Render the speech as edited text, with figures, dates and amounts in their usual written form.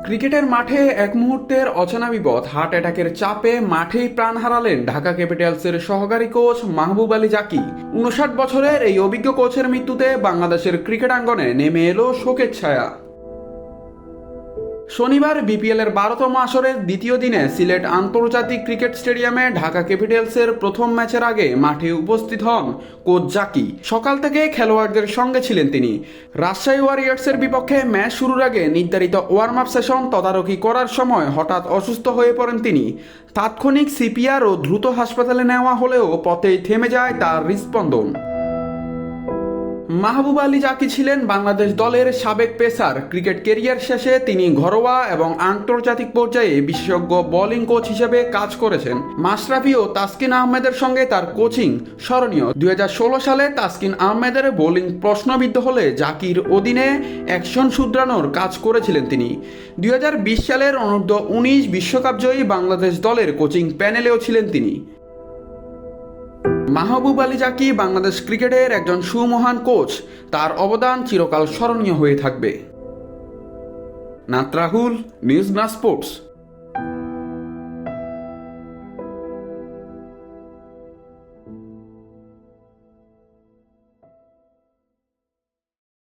ক্রিকেটের মাঠে এক মুহূর্তের অচেনা বিপদ, হার্ট অ্যাটাকের চাপে মাঠেই প্রাণ হারালেন ঢাকা ক্যাপিটালসের সহকারী কোচ মাহবুব আলী জাকি। 59 বছরের এই অভিজ্ঞ কোচের মৃত্যুতে বাংলাদেশের ক্রিকেট আঙ্গনে নেমে এলো শোকের ছায়া। শনিবার বিপিএলের 12তম আসরের দ্বিতীয় দিনে সিলেট আন্তর্জাতিক ক্রিকেট স্টেডিয়ামে ঢাকা ক্যাপিটালসের প্রথম ম্যাচের আগে মাঠে উপস্থিত হন কোচ জাকি। সকাল থেকে খেলোয়াড়দের সঙ্গে ছিলেন তিনি। রাজশাহী ওয়ারিয়র্সের বিপক্ষে ম্যাচ শুরুর আগে নির্ধারিত ওয়ার্ম আপ সেশন তদারকি করার সময় হঠাৎ অসুস্থ হয়ে পড়েন তিনি। তাৎক্ষণিক সিপিআর ও দ্রুত হাসপাতালে নেওয়া হলেও পথেই থেমে যায় তার হৃদস্পন্দন। মাহবুব আলী জাকি ছিলেন বাংলাদেশ দলের সাবেক পেসার। ক্রিকেট কেরিয়ার শেষে তিনি ঘরোয়া এবং আন্তর্জাতিক পর্যায়ে বিশেষজ্ঞ বোলিং কোচ হিসেবে কাজ করেছেন। মাশরাফি ও তাসকিন আহমেদের সঙ্গে তার কোচিং স্মরণীয়। 2016 সালে তাসকিন আহমেদের বোলিং প্রশ্নবিদ্ধ হলে জাকির অধীনে অ্যাকশন শুধরানোর কাজ করেছিলেন তিনি। 2020 সালের অনূর্ধ্ব-19 বিশ্বকাপ জয়ী বাংলাদেশ দলের কোচিং প্যানেলেও ছিলেন তিনি। মাহবুব আলী জাকি বাংলাদেশ ক্রিকেটের একজন সুমহান কোচ। তার অবদান চিরকাল স্মরণীয় হয়ে থাকবে। নাত রাহুল, নিউজ না স্পোর্টস।